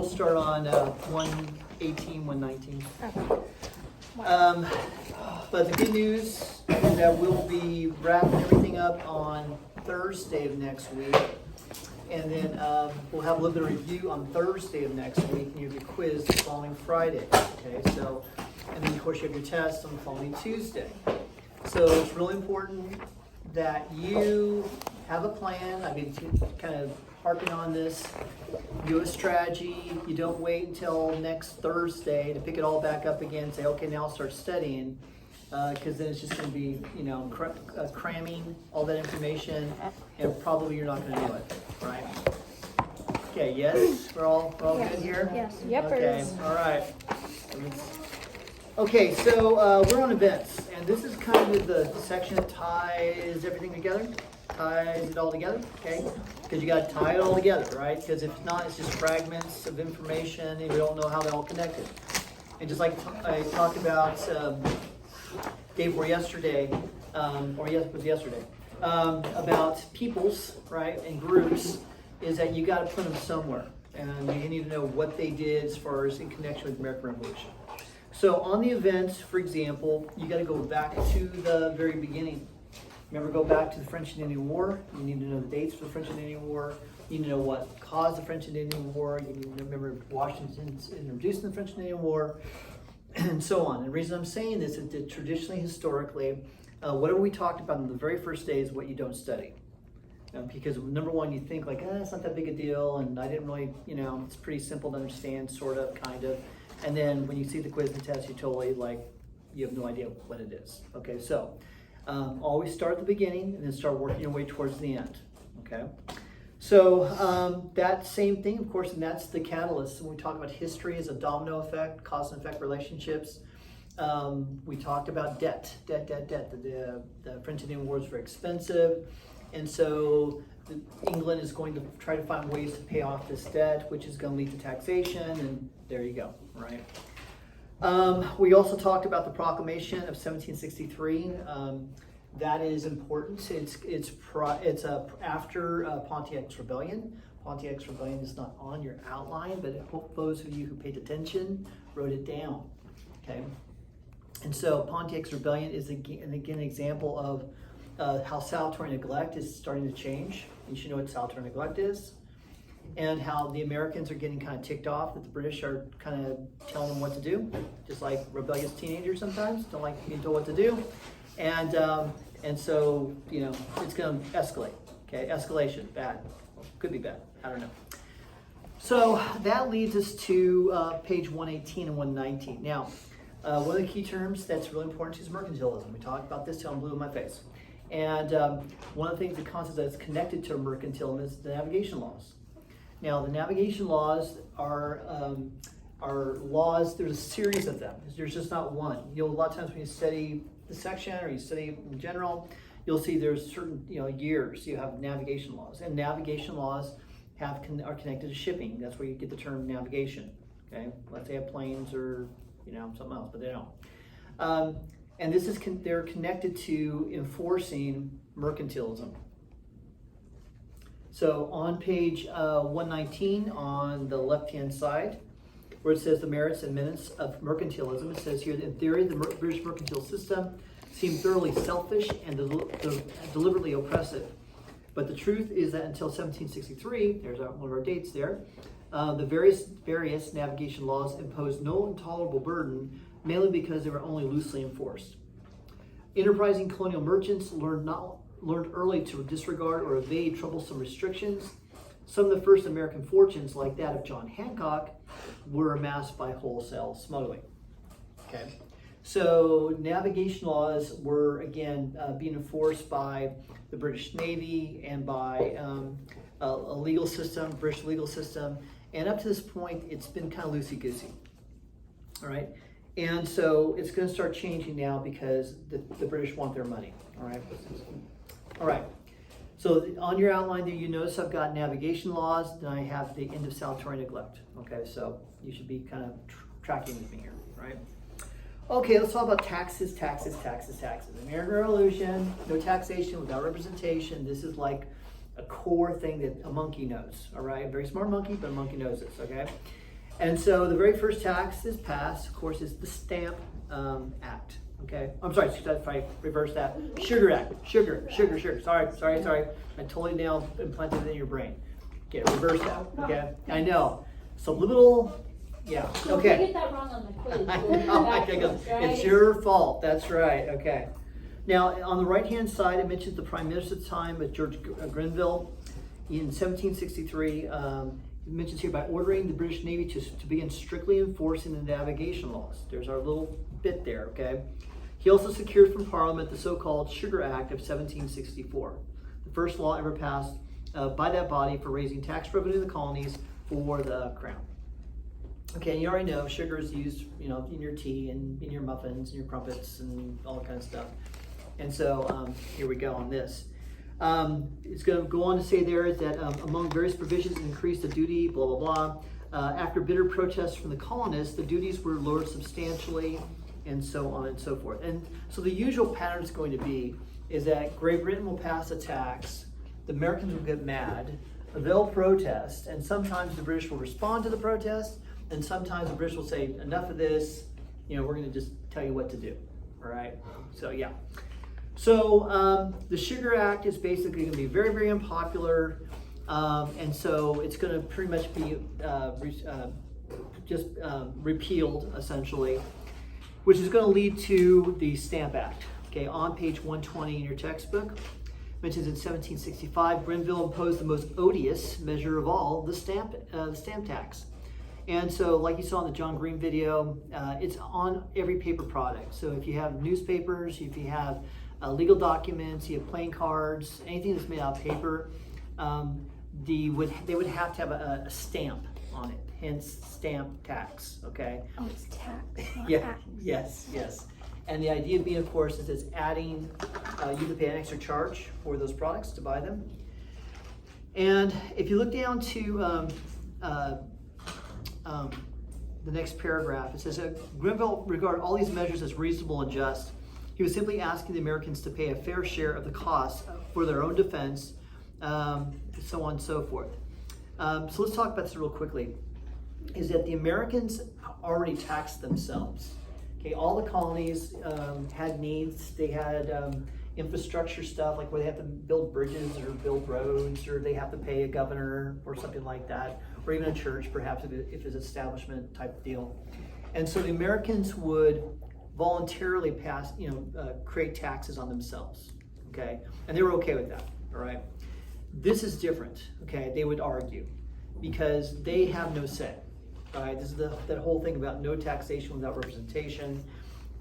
we'll start on 118, 119. Okay. But the good news is that we'll be wrapping everything up on Thursday of next week. And then we'll have a little bit of review on Thursday of next week, and you have your quiz the following Friday. Okay, so, and then of course you have your test on the following Tuesday. So it's really important that you have a plan. I've been kind of harping on this. Do a strategy. You don't wait until next Thursday to pick it all back up again and say, okay, now I'll start studying. Because then it's just going to be, cramming all that information, and probably you're not going to do it, right? Okay, yes? We're all Yes. good here? Yes. Okay, all right. Okay, so we're on events, and this is kind of the section that ties everything together, ties it all together, okay? Because you got to tie it all together, right? Because if not, it's just fragments of information, and we don't know how they're all connected. And just like I talked about day before yesterday, it was yesterday, about peoples, right, and groups, is that you got to put them somewhere, and you need to know what they did as far as in connection with the American Revolution. So on the events, for example, you got to go back to the very beginning. Remember, go back to the French and Indian War. You need to know the dates for the French and Indian War. You need to know what caused the French and Indian War. You need to remember Washington's introducing the French and Indian War, and so on. And the reason I'm saying this is that traditionally, historically, whatever we talked about in the very first day is what you don't study. Because number one, you think like, it's not that big a deal, and I didn't really, it's pretty simple to understand, sort of, kind of. And then when you see the quiz and test, you totally you have no idea what it is. Okay, so always start at the beginning and then start working your way towards the end. Okay. So that same thing, of course, and that's the catalyst. When we talk about history as a domino effect, cause and effect relationships, we talked about debt. The French and Indian War is very expensive, and so England is going to try to find ways to pay off this debt, which is going to lead to taxation, and there you go, right? We also talked about the Proclamation of 1763. That is important. It's after Pontiac's Rebellion. Pontiac's Rebellion is not on your outline, but I hope those of you who paid attention wrote it down. Okay, and so Pontiac's Rebellion is again an example of how salutary neglect is starting to change. You should know what salutary neglect is, and how the Americans are getting kind of ticked off that the British are kind of telling them what to do, just like rebellious teenagers sometimes don't like being told what to do. And so, it's going to escalate. Okay, escalation, bad. Could be bad. I don't know. So that leads us to page 118 and 119. Now, one of the key terms that's really important is mercantilism. We talked about this till I'm blue in my face. And one of the things, the concept that's connected to mercantilism is the navigation laws. Now, the navigation laws are laws. There's a series of them. There's just not one. A lot of times when you study the section or you study in general, you'll see there's certain years you have navigation laws, and navigation laws are connected to shipping. That's where you get the term navigation. Okay, let's say have planes or something else, but they don't. And this is they're connected to enforcing mercantilism. So on page 119 on the left-hand side, where it says the merits and minutes of mercantilism, it says here that in theory, the British mercantile system seemed thoroughly selfish and deliberately oppressive. But the truth is that until 1763, there's one of our dates there, the various navigation laws imposed no intolerable burden, mainly because they were only loosely enforced. Enterprising colonial merchants learned early to disregard or evade troublesome restrictions. Some of the first American fortunes, like that of John Hancock, were amassed by wholesale smuggling. Okay, so navigation laws were again being enforced by the British Navy and by a legal system, British legal system, and up to this point, it's been kind of loosey-goosey. All right, and so it's going to start changing now because the British want their money. All right, all right. So on your outline there, you notice I've got navigation laws, then I have the end of salutary neglect. Okay, so you should be kind of tracking with me here, right? Okay, let's talk about taxes. American Revolution, no taxation without representation. This is like a core thing that a monkey knows, all right? Very smart monkey, but a monkey knows this, okay? And so the very first tax is passed, of course, is the Stamp Act. Okay, I'm sorry, if I reverse that. Sugar Act, sugar. Sorry. I totally now implanted it in your brain. Okay, reverse that. Okay, I know. Subliminal, yeah. So Okay. if you get that wrong on the quiz, I we'll know, back to this, right? it's your fault. That's right. Okay. Now, on the right-hand side, it mentions the Prime Minister at the time, George Grenville, in 1763. It mentions here by ordering the British Navy to begin strictly enforcing the navigation laws. There's our little bit there. Okay. He also secured from Parliament the so-called Sugar Act of 1764, the first law ever passed by that body for raising tax revenue in the colonies for the crown. Okay, and you already know sugar is used, in your tea and in your muffins and your crumpets and all that kind of stuff. And so here we go on this. It's going to go on to say there that among various provisions, it increased the duty, blah, blah, blah. After bitter protests from the colonists, the duties were lowered substantially, and so on and so forth. And so the usual pattern is going to be is that Great Britain will pass a tax, the Americans will get mad, they'll protest, and sometimes the British will respond to the protest, and sometimes the British will say, enough of this, we're going to just tell you what to do. All right? So, yeah. So, the Sugar Act is basically going to be very, very unpopular, and so it's going to pretty much be repealed, essentially, which is going to lead to the Stamp Act. Okay, on page 120 in your textbook, mentions in 1765, Grenville imposed the most odious measure of all, the stamp tax. And so, like you saw in the John Green video, it's on every paper product. So if you have newspapers, if you have legal documents, you have playing cards, anything that's made out of paper, they would have to have a stamp on it. Hence, stamp tax. Okay. Oh, it's tax. Not Yeah. tax. Yes. And the idea being, of course, is it's adding you to pay an extra charge for those products to buy them. And if you look down to the next paragraph, it says, Grenville regarded all these measures as reasonable and just. He was simply asking the Americans to pay a fair share of the costs for their own defense, so on and so forth. So let's talk about this real quickly. Is that the Americans already taxed themselves. Okay, all the colonies had needs. They had infrastructure stuff, like where they have to build bridges or build roads, or they have to pay a governor or something like that, or even a church, perhaps, if it's an establishment type deal. And so the Americans would voluntarily create taxes on themselves. Okay, and they were okay with that. All right. This is different. Okay, they would argue because they have no say. Right, this is that whole thing about no taxation without representation,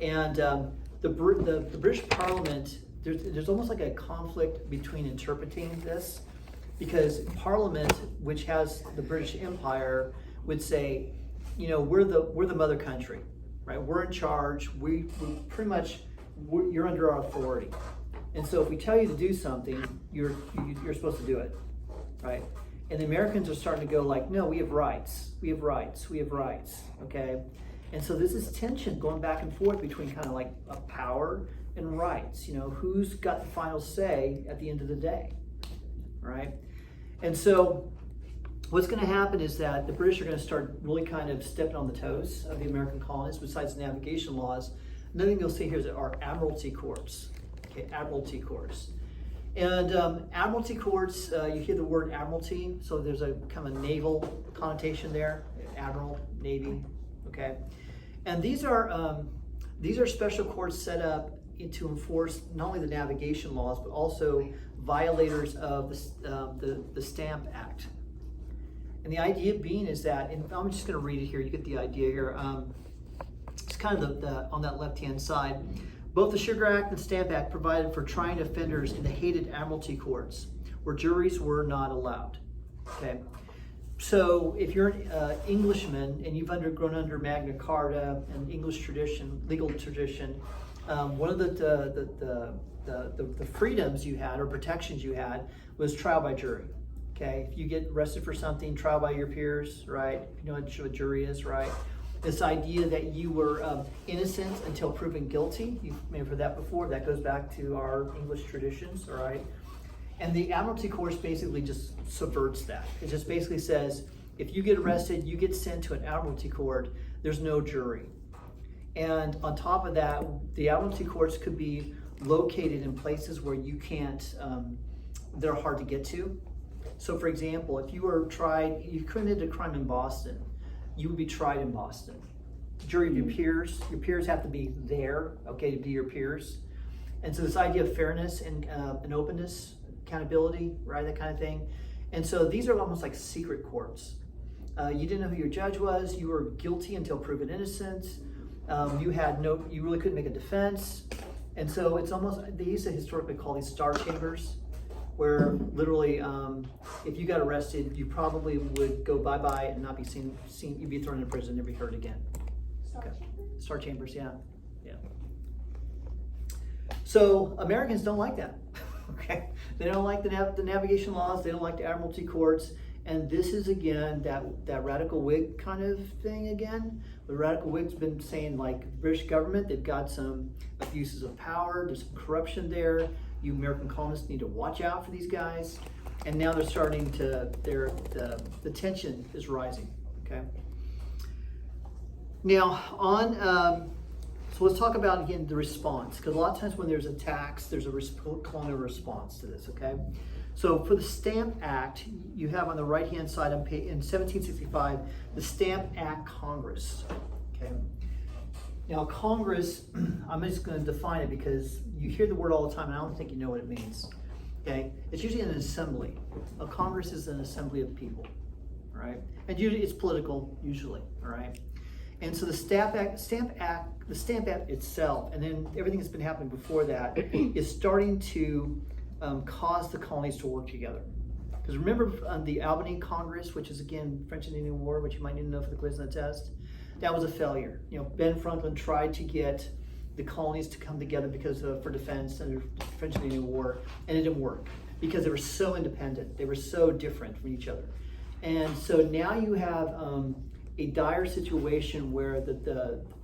and the British Parliament. There's almost like a conflict between interpreting this, because Parliament, which has the British Empire, would say, we're the mother country, right? We're in charge. We pretty much you're under our authority, and so if we tell you to do something, you're supposed to do it, right? And the Americans are starting to go like, no, we have rights, okay? And so this is tension going back and forth between kind of like a power and rights. Who's got the final say at the end of the day, right? And so what's going to happen is that the British are going to start really kind of stepping on the toes of the American colonists besides navigation laws. Another thing you'll see here is our admiralty courts, okay, admiralty courts. And admiralty courts, you hear the word admiralty, so there's a kind of naval connotation there, admiral, navy, okay? And these are special courts set up to enforce not only the navigation laws, but also violators of the Stamp Act. And the idea being is that, and I'm just going to read it here, you get the idea here. It's kind of on that left-hand side. Both the Sugar Act and Stamp Act provided for trying offenders in the hated admiralty courts, where juries were not allowed. Okay, so if you're an Englishman and you've grown under Magna Carta and English tradition, legal tradition, one of the freedoms you had or protections you had was trial by jury. Okay, if you get arrested for something, trial by your peers, right? If you know what a jury is, right? This idea that you were innocent until proven guilty. You may have heard that before. That goes back to our English traditions, all right? And the admiralty course basically just subverts that. It just basically says, if you get arrested, you get sent to an admiralty court. There's no jury. And on top of that, the admiralty courts could be located in places where you can't, they're hard to get to. So for example, if you were tried, you committed a crime in Boston, you would be tried in Boston. Jury of your peers have to be there, okay, to be your peers. And so this idea of fairness and openness, accountability, right, that kind of thing. And so these are almost like secret courts. You didn't know who your judge was. You were guilty until proven innocent. You really couldn't make a defense. And so it's almost, they used to historically call these star chambers, where literally, if you got arrested, you probably would go bye-bye and not be seen, you'd be thrown in prison and never be heard again. Star chambers, yeah. So Americans don't like that, okay? They don't like the navigation laws, they don't like the admiralty courts, and this is again, that radical Whig kind of thing again. The radical Whig's been saying, like, British government, they've got some abuses of power, there's some corruption there. You American colonists need to watch out for these guys. And now they're starting to, the tension is rising, okay? Now, so let's talk about, again, the response, because a lot of times when there's attacks, there's a colonial response to this, okay? So for the Stamp Act, you have on the right-hand side in 1765, the Stamp Act Congress, okay? Now, Congress, I'm just going to define it because you hear the word all the time and I don't think you know what it means, okay? It's usually an assembly. A Congress is an assembly of people, all right? And usually it's political, usually, all right? And so the Stamp Act itself, and then everything that's been happening before that, is starting to cause the colonies to work together. Because remember the Albany Congress, which is again French and Indian War, which you might need to know for the quiz and the test, that was a failure. You know, Ben Franklin tried to get the colonies to come together because for defense under the French and Indian War, and it didn't work because they were so independent, they were so different from each other. And so now you have a dire situation where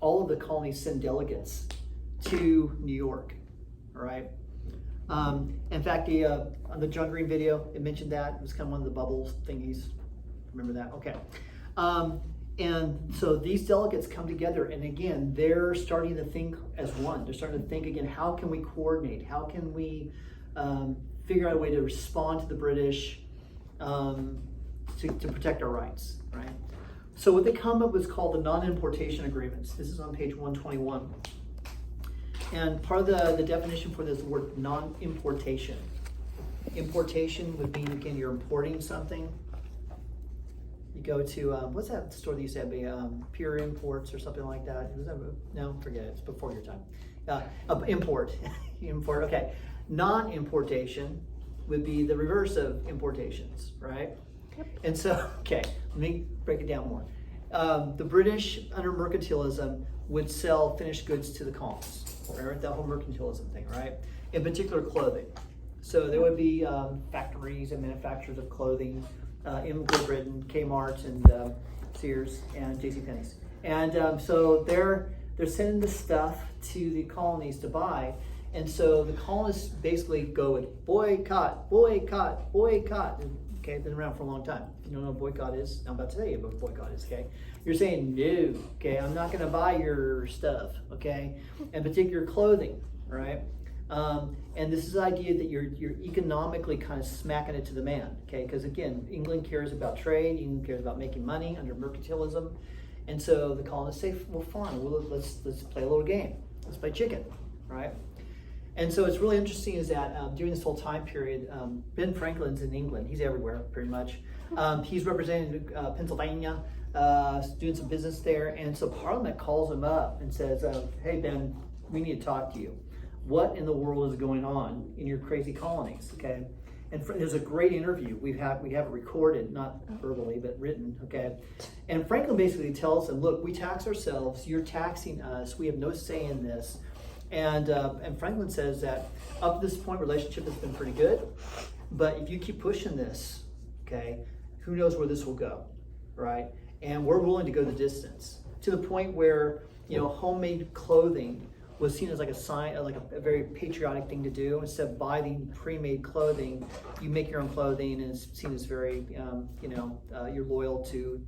all of the colonies send delegates to New York, all right? In fact, on the John Green video, it mentioned that. It was kind of one of the bubbles thingies. Remember that? Okay. And so these delegates come together, and again, they're starting to think as one. They're starting to think again, how can we coordinate? How can we figure out a way to respond to the British to protect our rights, right? So what they come up with is called the non-importation agreements. This is on page 121. And part of the definition for this is the word non-importation. Importation would mean, again, you're importing something. You go to, what's that store that used to have Pure Imports or something like that? No, forget it, it's before your time. Import, okay. Non-importation would be the reverse of importations, right? Yep. And so, okay, let me break it down more. The British, under mercantilism, would sell finished goods to the colonists, right? That whole mercantilism thing, right? In particular, clothing. So there would be factories and manufacturers of clothing in Great Britain, Kmart and Sears and JCPenney's. And so they're sending the stuff to the colonies to buy. And so the colonists basically go with boycott, boycott, boycott. Okay, been around for a long time. If you don't know what boycott is, I'm about to tell you what boycott is, okay? You're saying, no, okay, I'm not gonna buy your stuff, okay? In particular, clothing, right? And this is the idea that you're economically kind of smacking it to the man, okay? Because again, England cares about trade, England cares about making money under mercantilism. And so the colonists say, well, fine, let's play a little game. Let's play chicken, right? And so it's really interesting is that during this whole time period, Ben Franklin's in England. He's everywhere, pretty much. He's representing Pennsylvania, doing some business there. And so Parliament calls him up and says, hey, Ben, we need to talk to you. What in the world is going on in your crazy colonies, okay? And there's a great interview. We have it recorded, not verbally, but written, okay? And Franklin basically tells him, look, we tax ourselves. You're taxing us. We have no say in this. And Franklin says that up to this point, relationship has been pretty good, but if you keep pushing this, okay, who knows where this will go, right? And we're willing to go the distance to the point where, you know, homemade clothing was seen as like a sign, like a very patriotic thing to do. Instead of buying pre-made clothing, you make your own clothing, and it's seen as very, you're loyal to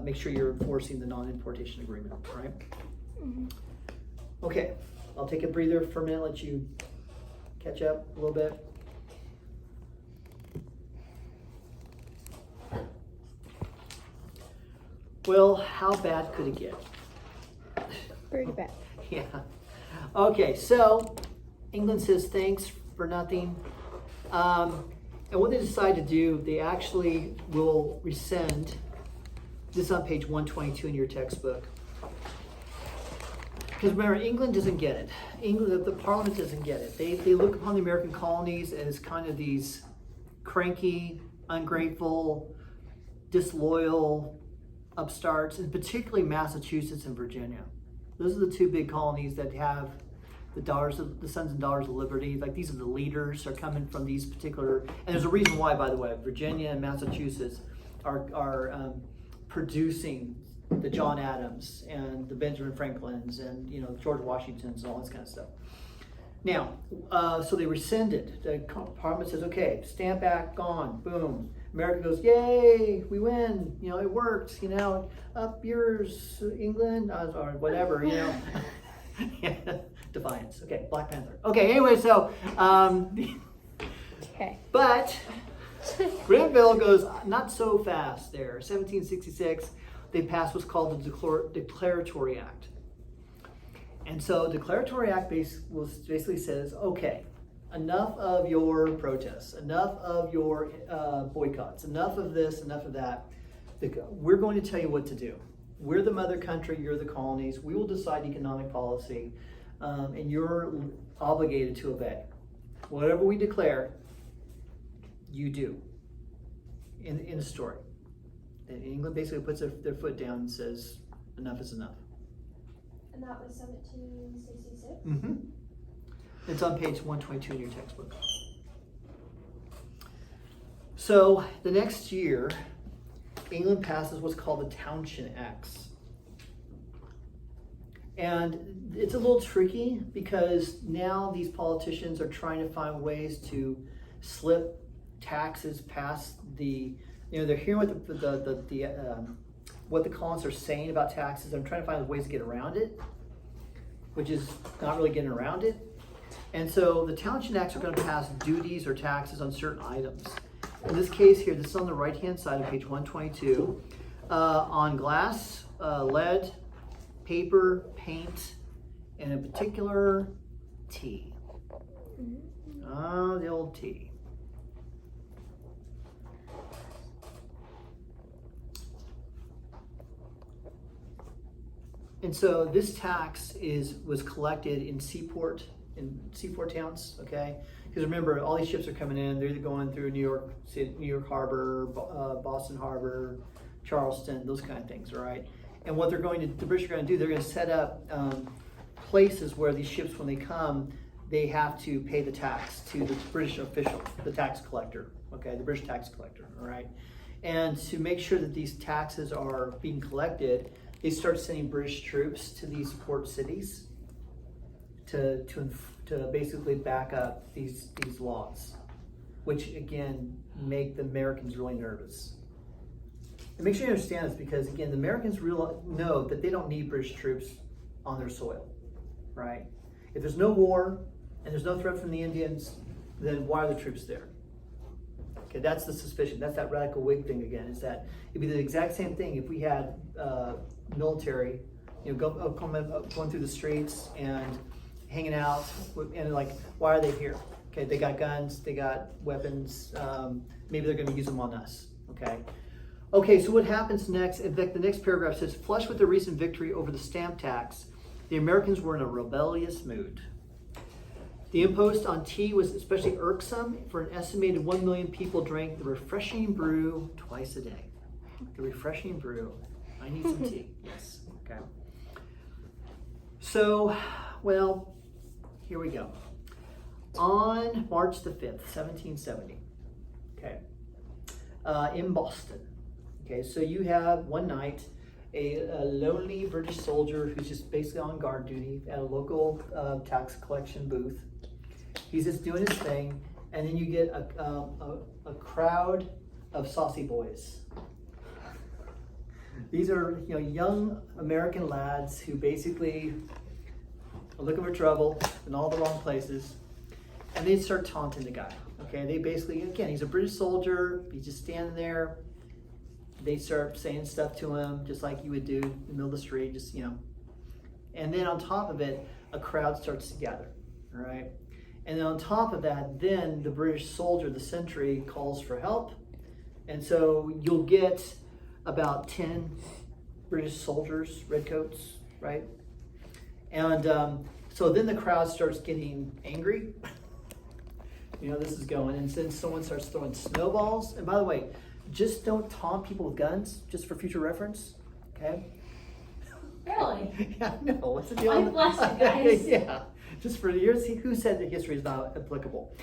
make sure you're enforcing the non-importation agreement, right? Mm-hmm. Okay, I'll take a breather for a minute, let you catch up a little bit. Well, how bad could it get? Pretty bad. Yeah. Okay, so England says thanks for nothing. And what they decide to do, they actually will rescind. This is on page 122 in your textbook. Because remember, England doesn't get it. England, the Parliament doesn't get it. They look upon the American colonies as kind of these cranky, ungrateful, disloyal upstarts, and particularly Massachusetts and Virginia. Those are the two big colonies that have the Sons and Daughters of Liberty. Like, these are the leaders are coming from these particular, and there's a reason why, by the way. Virginia and Massachusetts are producing the John Adams and the Benjamin Franklins and George Washingtons and all this kind of stuff. Now, so they rescinded. The Parliament says, okay, Stamp Act gone, boom. America goes, yay, we win. It worked. Up yours, England, or whatever. Defiance. Okay, Black Panther. Okay, anyway, so Okay. But Grenville goes not so fast there. 1766, they passed what's called the Declaratory Act. And so the Declaratory Act basically says, okay, enough of your protests, enough of your boycotts, enough of this, enough of that. We're going to tell you what to do. We're the mother country, you're the colonies. We will decide economic policy, and you're obligated to obey. Whatever we declare, you do. In the story. And England basically puts their foot down and says, enough is enough. And that was 1766? Mm-hmm. It's on page 122 in your textbook. So the next year, England passes what's called the Townshend Acts. And it's a little tricky because now these politicians are trying to find ways to slip taxes past they're hearing what the colonists are saying about taxes. I'm trying to find ways to get around it, which is not really getting around it. And so the Townshend Acts are going to pass duties or taxes on certain items. In this case here, this is on the right-hand side of page 122, on glass, lead, paper, paint, and in particular, tea. The old tea. And so this tax was collected in seaport towns, okay? Because remember, all these ships are coming in. They're either going through New York Harbor, Boston Harbor, Charleston, those kind of things, right? And what the British are going to do, they're going to set up places where these ships, when they come, they have to pay the tax to the British official, the tax collector, okay? The British tax collector, all right? And to make sure that these taxes are being collected, they start sending British troops to these port cities to basically back up these laws, which again make the Americans really nervous. And make sure you understand this because again, the Americans know that they don't need British troops on their soil, right? If there's no war and there's no threat from the Indians, then why are the troops there? Okay, that's the suspicion. That's that radical Whig thing again. Is that it'd be the exact same thing if we had military, going through the streets and hanging out, and like, why are they here? Okay, they got guns, they got weapons. Maybe they're going to use them on us. Okay. So what happens next? In fact, the next paragraph says, flush with the recent victory over the stamp tax, the Americans were in a rebellious mood. The impost on tea was especially irksome, for an estimated 1 million people drank the refreshing brew twice a day. The refreshing brew. I need some tea. Yes. Okay. So, well, here we go. On March the 5th, 1770, okay, in Boston. Okay, so you have one night, a lonely British soldier who's just basically on guard duty at a local tax collection booth. He's just doing his thing, and then you get a crowd of saucy boys. These are young American lads who basically are looking for trouble in all the wrong places, and they start taunting the guy. Okay, they basically, again, he's a British soldier. He's just standing there. They start saying stuff to him, just like you would do in the middle of the street, just And then on top of it, a crowd starts to gather. All right, and then on top of that, then the British soldier, the sentry, calls for help, and so you'll get about 10 British soldiers, redcoats, right? And so then the crowd starts getting angry. This is going, and then someone starts throwing snowballs. And by the way, just don't taunt people with guns, just for future reference, okay? Really? Yeah, no, what's the deal? I'm blessed, guys. Yeah, just for years, who said that history is not applicable?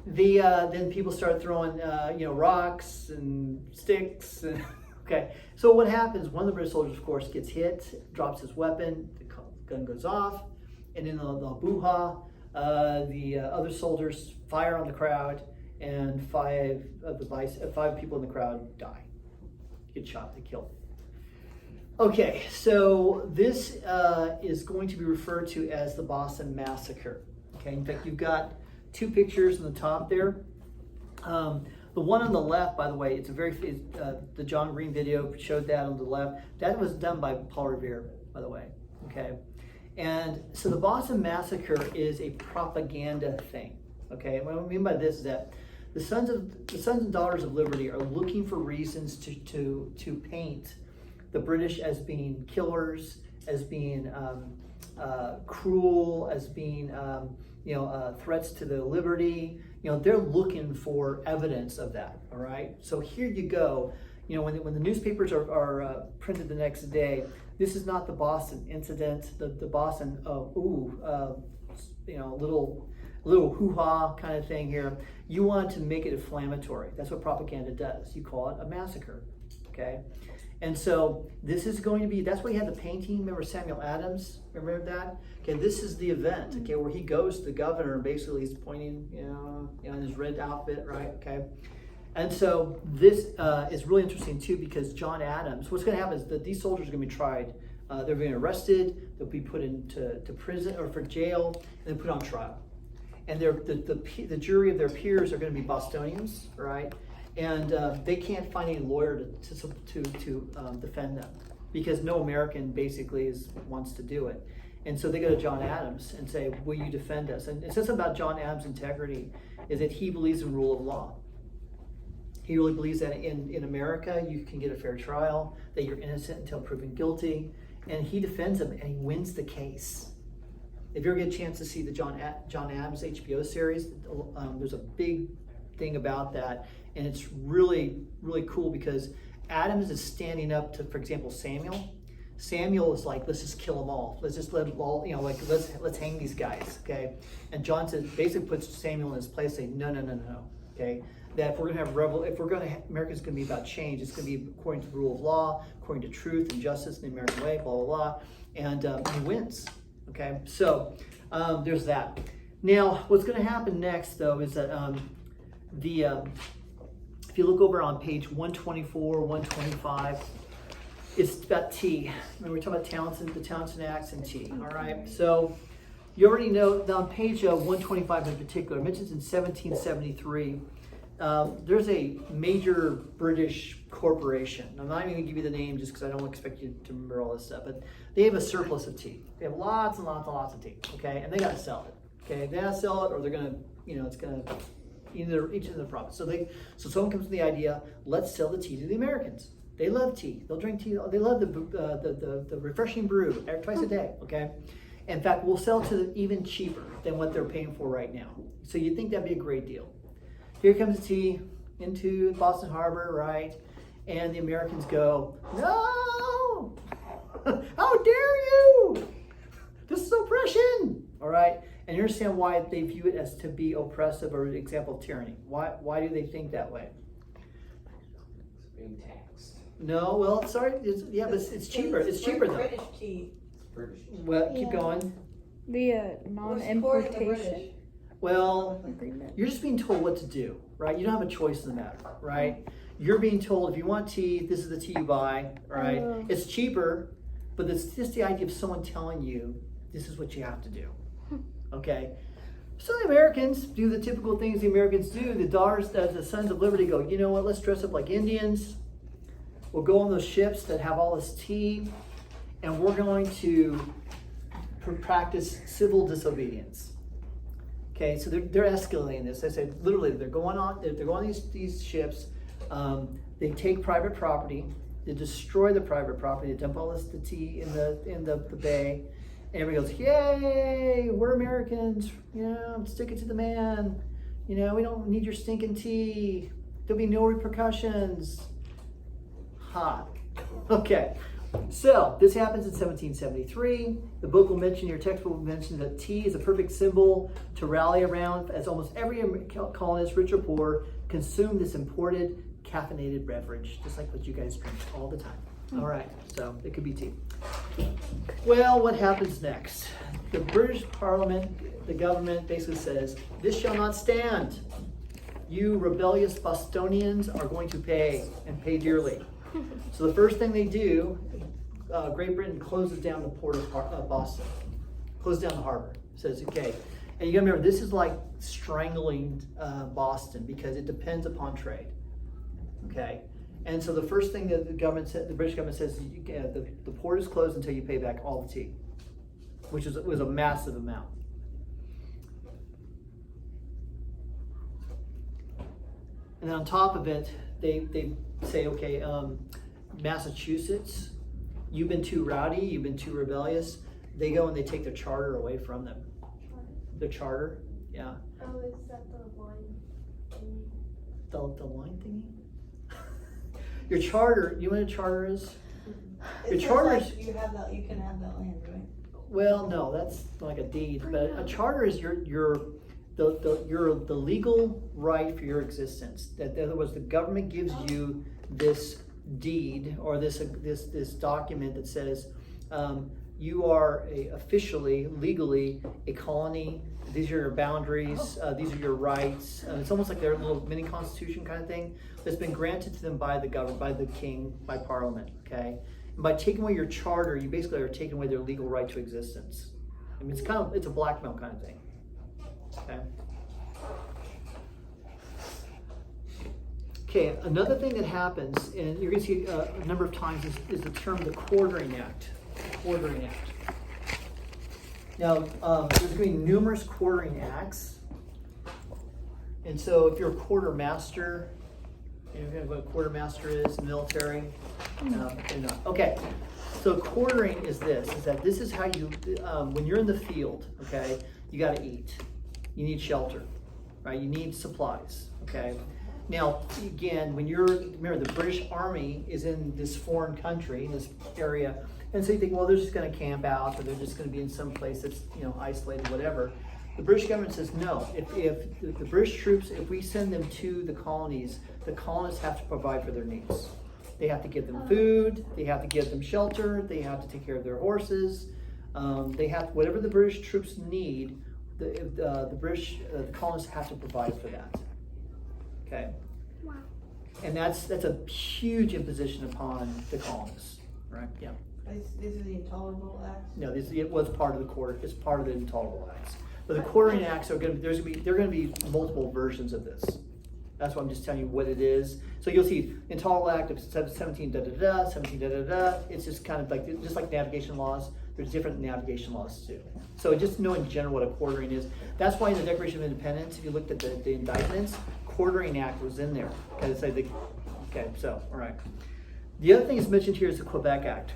Then people start throwing, rocks and sticks. And okay, so what happens? One of the British soldiers, of course, gets hit, drops his weapon, the gun goes off, and then the boo-ha. The other soldiers fire on the crowd, and 5 people in the crowd die, get shot, they killed. Okay, so this is going to be referred to as the Boston Massacre. Okay, in fact, you've got 2 pictures on the top there. The one on the left, by the way, it's the John Green video showed that on the left. That was done by Paul Revere, by the way. Okay, and so the Boston Massacre is a propaganda thing. Okay, what I mean by this is that the sons and daughters of liberty are looking for reasons to paint the British as being killers, as being cruel, as being threats to their liberty. They're looking for evidence of that. All right. So here you go. When the newspapers are printed the next day, this is not the Boston incident, the Boston little hoo-ha kind of thing here. You want to make it inflammatory. That's what propaganda does. You call it a massacre. Okay. And so this is going to be, that's why you had the painting. Remember Samuel Adams? Remember that? Okay, this is the event, okay, where he goes to the governor and basically he's pointing, in his red outfit, right? Okay. And so this is really interesting too, because John Adams, what's going to happen is that these soldiers are going to be tried. They're being arrested, they'll be put into prison or for jail, and then put on trial. And the jury of their peers are going to be Bostonians, right? And they can't find any lawyer to defend them, because no American basically wants to do it. And so they go to John Adams and say, will you defend us? And it says about John Adams' integrity is that he believes in rule of law. He really believes that in America you can get a fair trial, that you're innocent until proven guilty. And he defends them and he wins the case. If you ever get a chance to see the John Adams HBO series, there's a big thing about that. And it's really, really cool because Adams is standing up to, for example, Samuel. Samuel is like, let's just kill them all. Let's just let them all, let's hang these guys, okay? And John says, basically puts Samuel in his place, saying, no, okay? That if we're gonna have America's gonna be about change, it's gonna be according to the rule of law, according to truth and justice in the American way, blah, blah, blah. And he wins, okay? So there's that. Now, what's gonna happen next, though, is that if you look over on page 124, 125, it's about tea. Remember, we're talking about the Townsend Acts and tea, all right? So you already know that on page 125 in particular, it mentions in 1773, there's a major British corporation. I'm not even going to give you the name just because I don't expect you to remember all this stuff, but they have a surplus of tea. They have lots and lots and lots of tea, okay? And they got to sell it, okay? They got to sell it or they're going to, it's going to each of the profits. So someone comes with the idea, let's sell the tea to the Americans. They love tea. They'll drink tea. They love the refreshing brew twice a day, okay? In fact, we'll sell to them even cheaper than what they're paying for right now. So you'd think that'd be a great deal. Here comes the tea into Boston Harbor, right? And the Americans go, no! How dare you! This is oppression! All right? And you understand why they view it as to be oppressive or an example of tyranny. Why do they think that way? It's being taxed. No, well, sorry, yeah, but it's cheaper. It's cheaper though. British tea. Well, keep Yeah. going. The We're supporting the non-importation British. Well, agreement. you're just being told what to do, right? You don't have a choice in the matter, right? You're being told if you want tea, this is the tea you buy, right? Oh. It's cheaper, but it's just the idea of someone telling you this is what you have to do, okay? So the Americans do the typical things the Americans do. The daughters, the Sons of Liberty go, you know what, let's dress up like Indians. We'll go on those ships that have all this tea, and we're going to practice civil disobedience. Okay, so they're escalating this. They say literally they're going on these ships. They take private property. They destroy the private property. They dump all the tea in the bay. And everybody goes, "Yay! We're Americans. You know, stick it to the man. You know, we don't need your stinking tea. There'll be no repercussions." Ha. Okay. So this happens in 1773. The book will mention, your textbook will mention that tea is a perfect symbol to rally around, as almost every colonist, rich or poor, consumed this imported caffeinated beverage, just like what you guys drink all the time. All right, so it could be tea. Well, what happens next? The British Parliament, the government basically says, this shall not stand. You rebellious Bostonians are going to pay, and pay dearly. So the first thing they do, Great Britain closes down the port of Boston, closes down the harbor, says, okay. And you gotta remember, this is like strangling Boston because it depends upon trade, okay? And so the first thing that the government said, the British government says, the port is closed until you pay back all the tea, which was a massive amount. And then on top of it, they say, okay, Massachusetts, you've been too rowdy, you've been too rebellious. They go and they take their charter away from them. The charter, yeah. Oh, is that the line thingy? The line thingy? Your charter, you know what a charter is? It Your says, charter like, is, you can have that land, right? well, no, that's like a deed, but a charter is the legal right for your existence. That in other words, the government gives you this deed or this document that says you are officially, legally a colony. These are your boundaries. These are your rights. It's almost like their little mini constitution kind of thing that's been granted to them by the government, by the king, by Parliament. Okay, and by taking away your charter, you basically are taking away their legal right to existence. I mean, it's a blackmail kind of thing. Okay. Okay, another thing that happens, and you're going to see a number of times, is the term the Quartering Act. Quartering Act. Now, there's going to be numerous quartering acts. And so if you're a quartermaster, you know what a quartermaster is in the military? No, you're not. Okay, so quartering is this is how you, when you're in the field, okay, you got to eat. You need shelter, right? You need supplies, okay? Now, again, remember the British Army is in this foreign country, in this area, and so you think, well, they're just going to camp out, or they're just going to be in some place that's, isolated, whatever. The British government says no. If the British troops, if we send them to the colonists have to provide for their needs. They have to give them food, they have to give them shelter, they have to take care of their horses. They have whatever the British troops need. The colonists have to provide for that. Okay. Wow. And that's a huge imposition upon the colonists, right? Yeah. These are the Intolerable Acts? No, it was part of the court. It's part of the Intolerable Acts. But the Quartering Acts they're going to be multiple versions of this. That's why I'm just telling you what it is. So you'll see Intolerable Act of 17 da da da, 17 da da da. It's just kind of like navigation laws. There's different navigation laws too. So just know in general what a quartering is. That's why in the Declaration of Independence, if you looked at the indictments, Quartering Act was in there. Okay, so all right. The other thing that's mentioned here is the Quebec Act.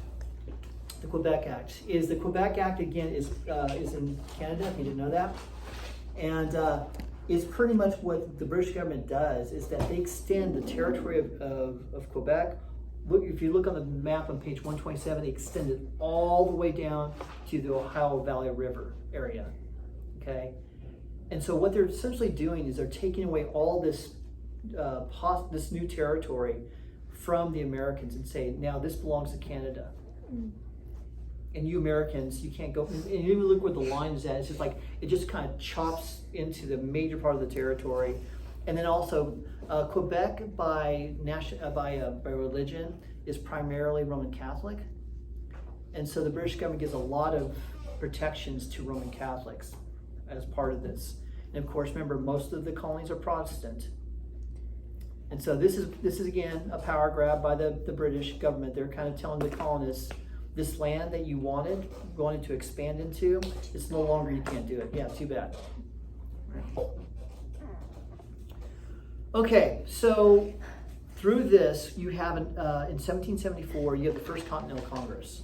The Quebec Act again is in Canada, if you didn't know that, and it's pretty much what the British government does is that they extend the territory of Quebec. Look, if you look on the map on page 127, they extend it all the way down to the Ohio Valley River area. Okay, and so what they're essentially doing is they're taking away all this this new territory from the Americans and say, now this belongs to Canada. And you Americans, you can't go, and you look where the line is at, it's just like, it just kind of chops into the major part of the territory. And then also, Quebec by religion is primarily Roman Catholic. And so the British government gives a lot of protections to Roman Catholics as part of this. And of course, remember, most of the colonies are Protestant. And so this is again a power grab by the British government. They're kind of telling the colonists, this land that you wanted to expand into, it's no longer, you can't do it. Yeah, too bad. Okay, so through this, you have in 1774, you have the First Continental Congress.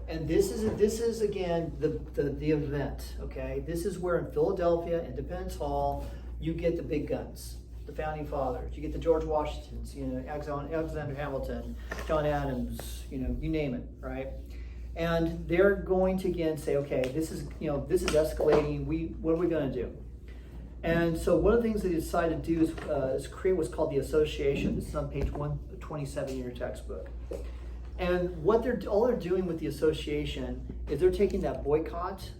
And this is again the event, okay? This is where in Philadelphia, Independence Hall, you get the big guns, the founding fathers. You get the George Washingtons, you know, Alexander Hamilton, John Adams, you know, you name it, right? And they're going to again say, okay, this is escalating. What are we going to do? And so one of the things they decided to do is create what's called the Association. This is on page 127 in your textbook. And what they're doing with the Association is they're taking that boycott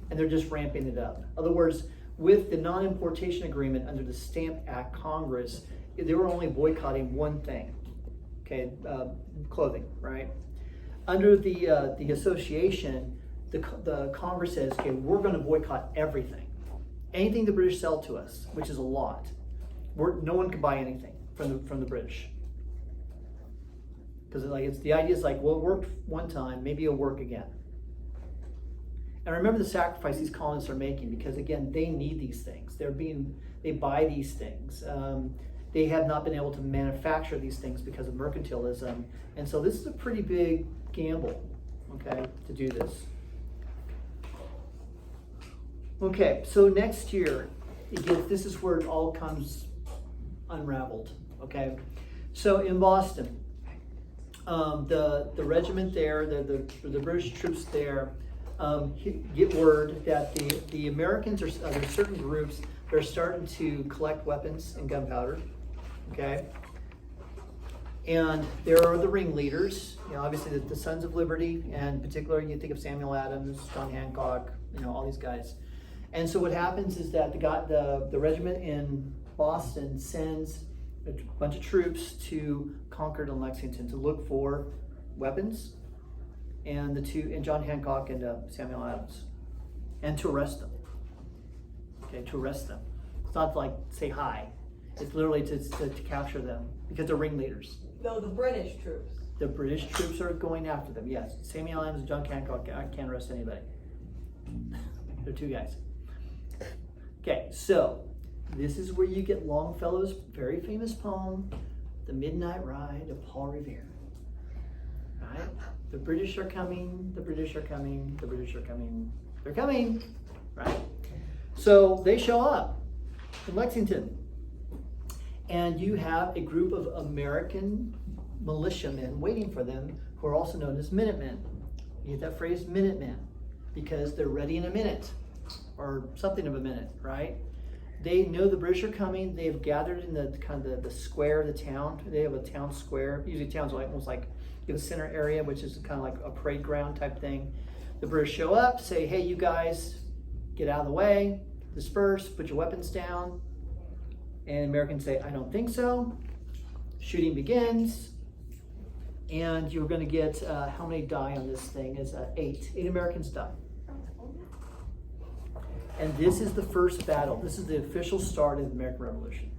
and they're just ramping it up. In other words, with the non-importation agreement under the Stamp Act Congress, they were only boycotting one thing, okay, clothing, right? Under the Association, the Congress says, okay, we're going to boycott everything. Anything the British sell to us, which is a lot. No one can buy anything from the British. Because the idea is like, well, it worked one time, maybe it'll work again. And remember the sacrifice these colonists are making, because again, they need these things. They buy these things. They have not been able to manufacture these things because of mercantilism. And so this is a pretty big gamble, okay, to do this. Okay, so next year, this is where it all comes unraveled, okay? So in Boston, the regiment there, the British troops there, get word that the Americans there's certain groups that are starting to collect weapons and gunpowder, okay? And there are the ringleaders, you know, obviously the Sons of Liberty, and in particular you think of Samuel Adams, John Hancock, you know, all these guys. And so what happens is that the regiment in Boston sends a bunch of troops to Concord and Lexington to look for weapons, and John Hancock and Samuel Adams, and to arrest them. Okay, to arrest them. It's not like say hi. It's literally to capture them because they're ringleaders. No, the British troops. The British troops are going after them. Yes, Samuel Adams and John Hancock. I can't arrest anybody. They're two guys. Okay, so this is where you get Longfellow's very famous poem, The Midnight Ride of Paul Revere. Right? The British are coming, the British are coming, the British are coming. They're coming, right? So they show up in Lexington. And you have a group of American militiamen waiting for them who are also known as Minutemen. You get that phrase, Minutemen, because they're ready in a minute. Or something of a minute, right? They know the British are coming. They have gathered in the kind of the square of the town. They have a town square. Usually towns are almost like you have a center area, which is kind of like a parade ground type thing. The British show up, say, hey, you guys, get out of the way, disperse, put your weapons down. And Americans say, I don't think so. Shooting begins. And you're going to get, how many die on this thing? Is 8. 8 Americans die. And this is the first battle. This is the official start of the American Revolution.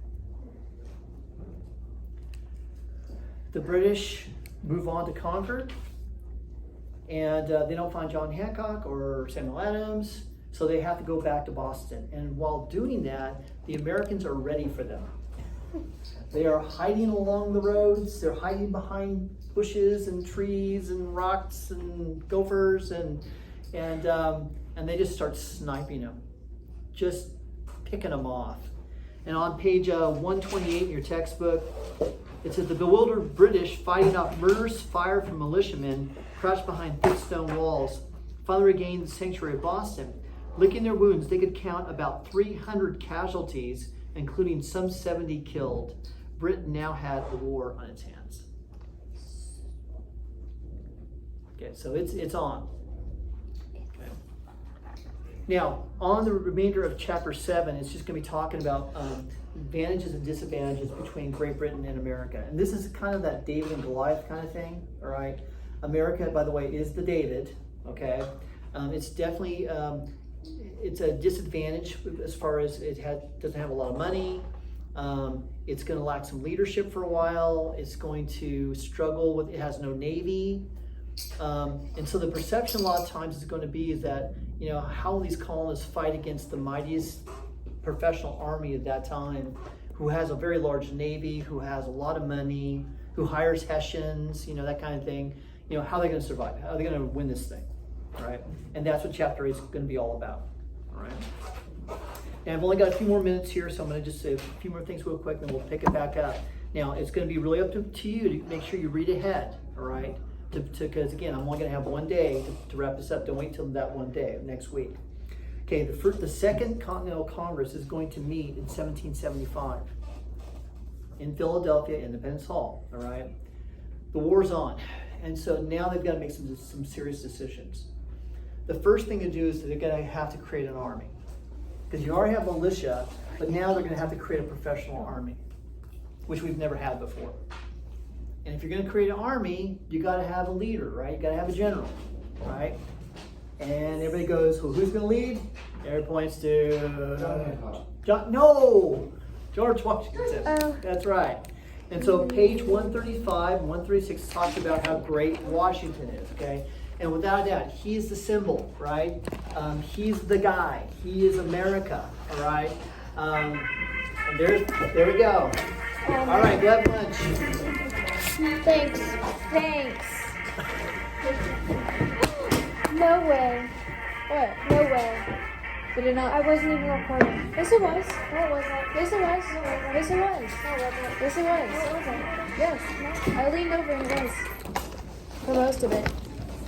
The British move on to Concord, and they don't find John Hancock or Samuel Adams, so they have to go back to Boston. And while doing that, the Americans are ready for them. They are hiding along the roads. They're hiding behind bushes and trees and rocks and gophers, and they just start sniping them. Just picking them off. And on page 128 in your textbook, it says the bewildered British fighting off murderous fire from militiamen crouched behind thick stone walls finally regained the sanctuary of Boston. Licking their wounds, they could count about 300 casualties, including some 70 killed. Britain now had a war on its hands. Okay, so it's on. Okay. Now, on the remainder of chapter 7, it's just going to be talking about advantages and disadvantages between Great Britain and America. And this is kind of that David and Goliath kind of thing, all right? America, by the way, is the David, okay? It's definitely, it's a disadvantage as far as doesn't have a lot of money. It's going to lack some leadership for a while. It's going to struggle with, it has no navy. And so the perception a lot of times is going to be is that, how will these colonists fight against the mightiest professional army at that time, who has a very large navy, who has a lot of money, who hires Hessians, that kind of thing. How are they going to survive? How are they going to win this thing, all right? And that's what chapter 8 is going to be all about, all right? And I've only got a few more minutes here, so I'm going to just say a few more things real quick, then we'll pick it back up. Now, it's going to be really up to you to make sure you read ahead, all right? Because again, I'm only going to have one day to wrap this up. Don't wait till that one day, next week. Okay, the Second Continental Congress is going to meet in 1775 in Philadelphia, Independence Hall, all right? The war's on, and so now they've got to make some serious decisions. The first thing to do is they're going to have to create an army. Because you already have militia, but now they're going to have to create a professional army, which we've never had before. And if you're going to create an army, you got to have a leader, right? You got to have a general, right? And everybody goes, well, who's going to lead? Everybody points to George Washington. Oh. That's right. And so page 135 and 136 talks about how great Washington is, okay? And without a doubt, he's the symbol, right? He's the guy. He is America, all right? And there we go. All right, go have lunch. Thanks. No way. What? No way. Did it not? I wasn't even recording. Yes, it was. No, it wasn't. Yes, it was. Yes, it was. No, it wasn't. Yes, it was. No, it wasn't. Yes. I leaned over and it was. For most of it.